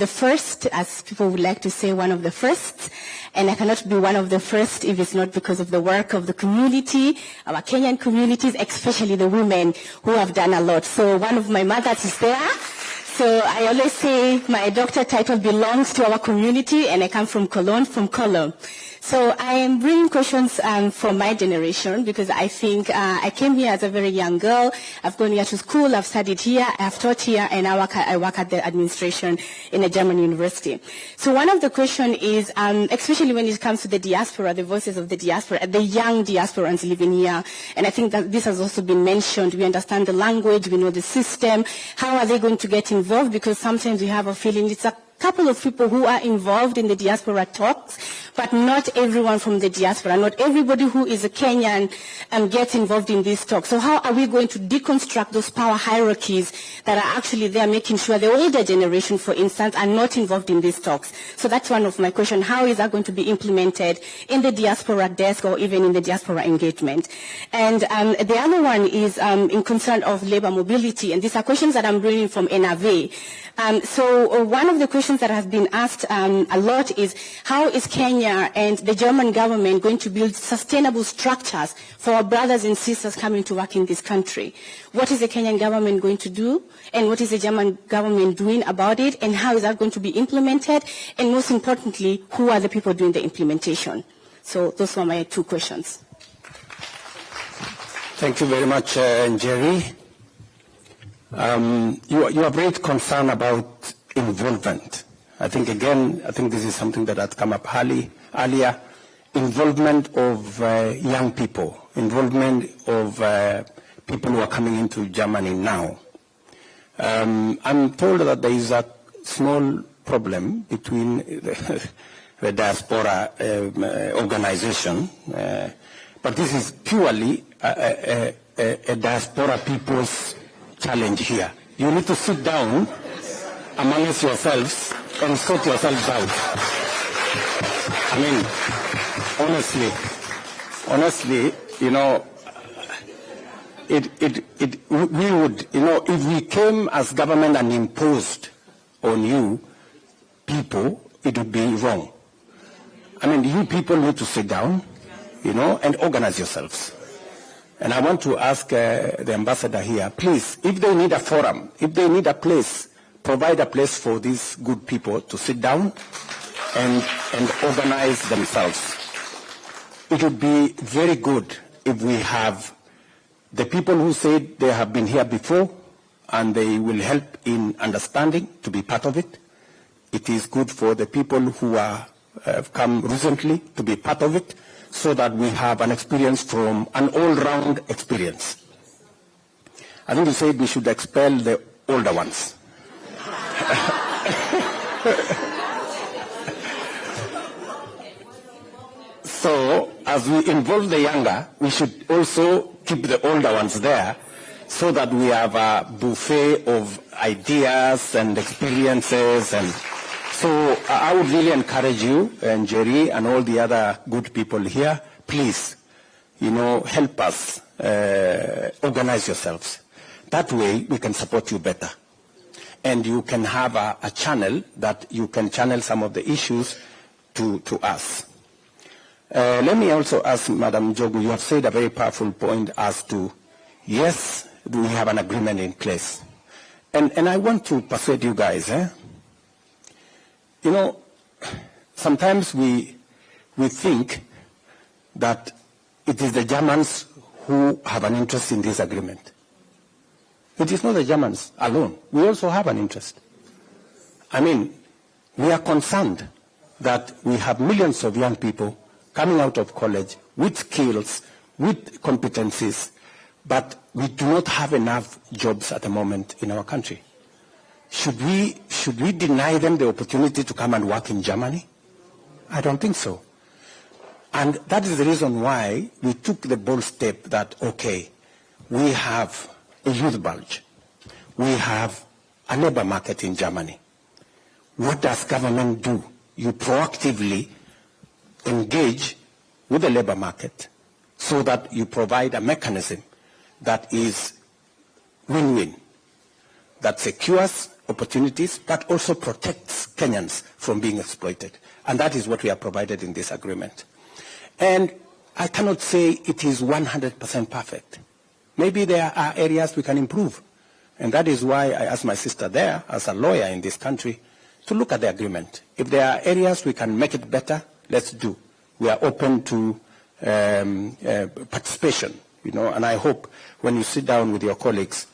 The first, as people would like to say, one of the first, and I cannot be one of the first if it's not because of the work of the community, our Kenyan communities, especially the women who have done a lot. So one of my mothers is there. So I always say my doctor title belongs to our community, and I come from Cologne, from Cologne. So I am bringing questions from my generation because I think I came here as a very young girl. I've gone here to school, I've studied here, I've taught here, and I work at the administration in a German university. So one of the questions is, especially when it comes to the diaspora, the voices of the diaspora, the young diasporans living here, and I think that this has also been mentioned. We understand the language, we know the system. How are they going to get involved? Because sometimes we have a feeling it's a couple of people who are involved in the diaspora talks, but not everyone from the diaspora, not everybody who is a Kenyan gets involved in these talks. So how are we going to deconstruct those power hierarchies that are actually there, making sure the older generation, for instance, are not involved in these talks? So that's one of my questions. How is that going to be implemented in the diaspora desk or even in the diaspora engagement? And the other one is in concern of labor mobility, and these are questions that I'm bringing from NRV. So one of the questions that has been asked a lot is, how is Kenya and the German government going to build sustainable structures for our brothers and sisters coming to work in this country? What is the Kenyan government going to do? And what is the German government doing about it? And how is that going to be implemented? And most importantly, who are the people doing the implementation? So those were my two questions. Thank you very much, Jerry. You have great concern about involvement. I think this is something that had come up earlier. Involvement of young people, involvement of people who are coming into Germany now. I'm told that there is a small problem between the Diaspora organization, but this is purely a Diaspora people's challenge here. You need to sit down amongst yourselves and sort yourselves out. I mean, honestly, you know, we would, you know, if we came as government and imposed on you people, it would be wrong. I mean, you people need to sit down, you know, and organize yourselves. And I want to ask the ambassador here, please, if they need a forum, if they need a place, provide a place for these good people to sit down and organize themselves. It would be very good if we have the people who said they have been here before and they will help in understanding to be part of it. It is good for the people who have come recently to be part of it, so that we have an experience from an all-round experience. I think you said we should expel the older ones. So, as we involve the younger, we should also keep the older ones there, so that we have a buffet of ideas and experiences. And so I would really encourage you, and Jerry and all the other good people here, please, you know, help us organize yourselves. That way we can support you better. And you can have a channel that you can channel some of the issues to us. Let me also ask Madam Jogu, you have said a very powerful point as to, yes, we have an agreement in place. And I want to persuade you guys, you know, sometimes we think that it is the Germans who have an interest in this agreement. It is not the Germans alone. We also have an interest. I mean, we are concerned that we have millions of young people coming out of college with skills, with competencies, but we do not have enough jobs at the moment in our country. Should we deny them the opportunity to come and work in Germany? I don't think so. And that is the reason why we took the bold step that, okay, we have a youth bulge. We have a labor market in Germany. What does government do? You proactively engage with the labor market so that you provide a mechanism that is win-win, that secures opportunities, but also protects Kenyans from being exploited. And that is what we have provided in this agreement. And I cannot say it is 100% perfect. Maybe there are areas we can improve. And that is why I asked my sister there, as a lawyer in this country, to look at the agreement. If there are areas we can make it better, let's do. We are open to participation, and I hope when you sit down with your colleagues,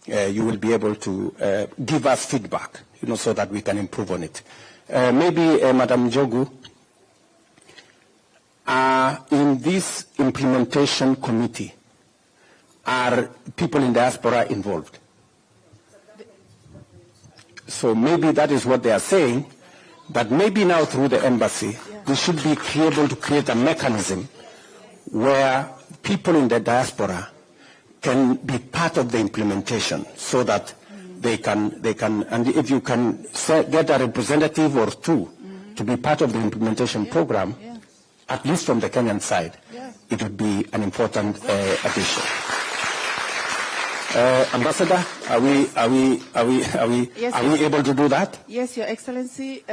you will be able to give us feedback, so that we can improve on it. Maybe, Madam Jogu, in this implementation committee, are people in diaspora involved? So maybe that is what they are saying, but maybe now through the embassy, we should be able to create a mechanism where people in the diaspora can be part of the implementation, so that they can, and if you can get a representative or two to be part of the implementation program, at least from the Kenyan side, it would be an important addition. Ambassador, are we able to do that? Yes, Your Excellency.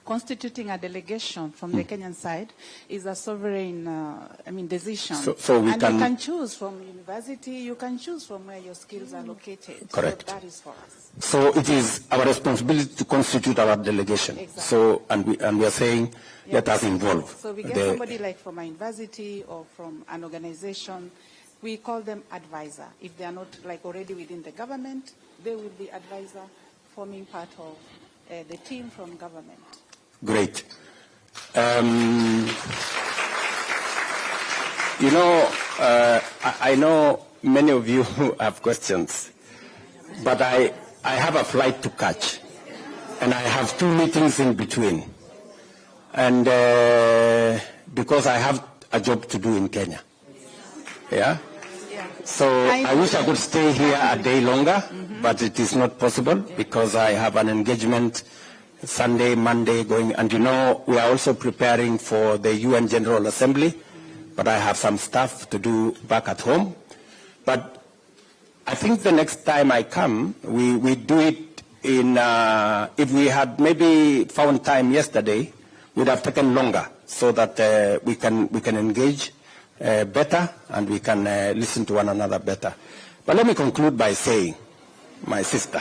Constituting a delegation from the Kenyan side is a sovereign, decision. So we and you can choose from university. You can choose from where your skills are located. Correct. So that is for us. So it is our responsibility to constitute our delegation. Exactly. So and we are saying let us involve. So we get somebody like from a university or from an organization. We call them advisor. If they are not already within the government, they will be advisor, forming part of the team from government. Great. I know many of you have questions, but I have a flight to catch, and I have 2 meetings in between, and because I have a job to do in Kenya. Yeah? So I wish I could stay here a day longer, but it is not possible because I have an engagement Sunday, Monday going, and we are also preparing for the UN General Assembly, but I have some stuff to do back at home. But I think the next time I come, we do it in, if we had maybe found time yesterday, we'd have taken longer so that we can engage better, and we can listen to one another better. But let me conclude by saying, my sister,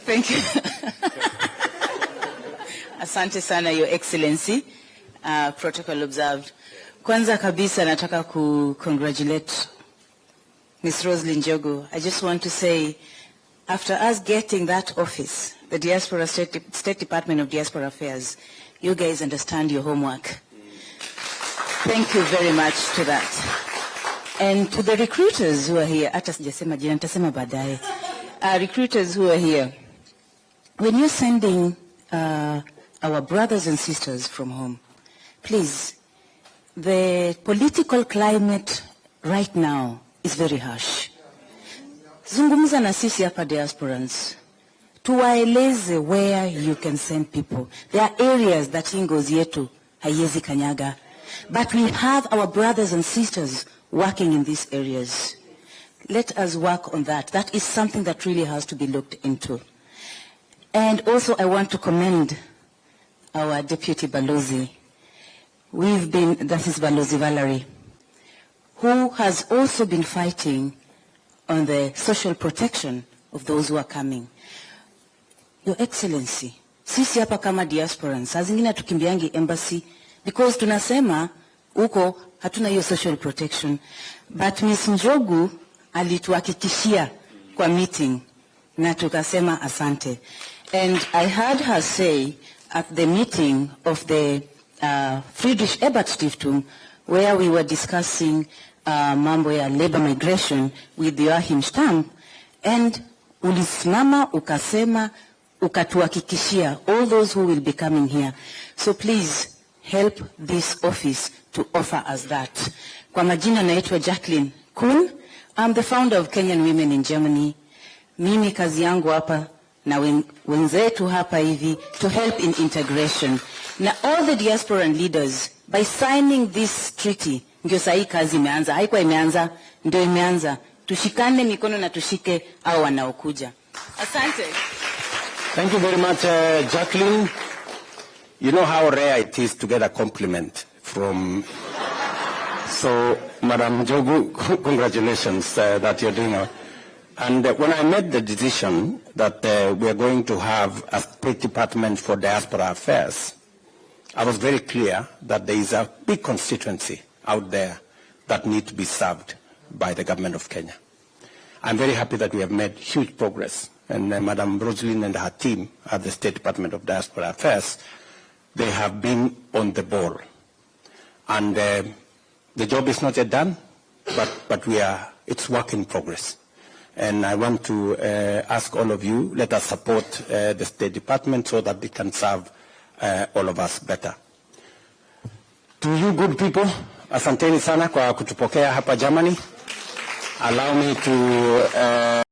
Thank you. Asante sana, Your Excellency. Protocol observed. Kwanza kabisa nataka congratulate Ms. Roslyn Njogu. I just want to say, after us getting that office, the Diaspora State Department of Diaspora Affairs, you guys understand your homework. Thank you very much to that. And to the recruiters who are here, recruiters who are here, when you're sending our brothers and sisters from home, please, the political climate right now is very harsh. Zungumza na sisi hapa diasporans. Tuwaeleze where you can send people. There are areas that ingozi yetu haiwezi kanyaga. But we have our brothers and sisters working in these areas. Let us work on that. That is something that really has to be looked into. And also I want to commend our Deputy Balozi. That is Balozi Valerie, who has also been fighting on the social protection of those who are coming. Your Excellency, sisi hapa kama diasporans, saa zingine tukimbiangi embassy, because tunasema uko hatuna hiyo social protection. But Ms. Njogu alituhakikishia kwa meeting na tukasema asante. And I heard her say at the meeting of the Friedrich Ebert Stiftung, where we were discussing mambo ya labor migration with Joachim Stamp, and ulisimama ukasema ukatuhakikishia all those who will be coming here. So please help this office to offer us that. Kwa majina naitwa Jacqueline Kuhn. I'm the founder of Kenyan Women in Germany. Mimi kazi yangu hapa na wenzetu hapa hivi to help in integration. Now all the diasporan leaders, by signing this treaty, ndio saa hii kazi imeanza. Haikuwa imeanza, ndio imeanza. Tushikane mikono na tushike hao wanaokuja. Asante. Thank you very much, Jacqueline. You know how rare it is to get a compliment from... So, Madam Jogu, congratulations that you're doing it. And when I made the decision that we are going to have a State Department for Diaspora Affairs, I was very clear that there is a big constituency out there that need to be served by the government of Kenya. I'm very happy that we have made huge progress. And Madam Rosalyn and her team at the State Department of Diaspora Affairs, they have been on the ball. And the job is not yet done, but it's work in progress. And I want to ask all of you, let us support the State Department so that they can serve all of us better. To you good people, asanteni sana kwa kutupokea hapa Germany. Allow me to...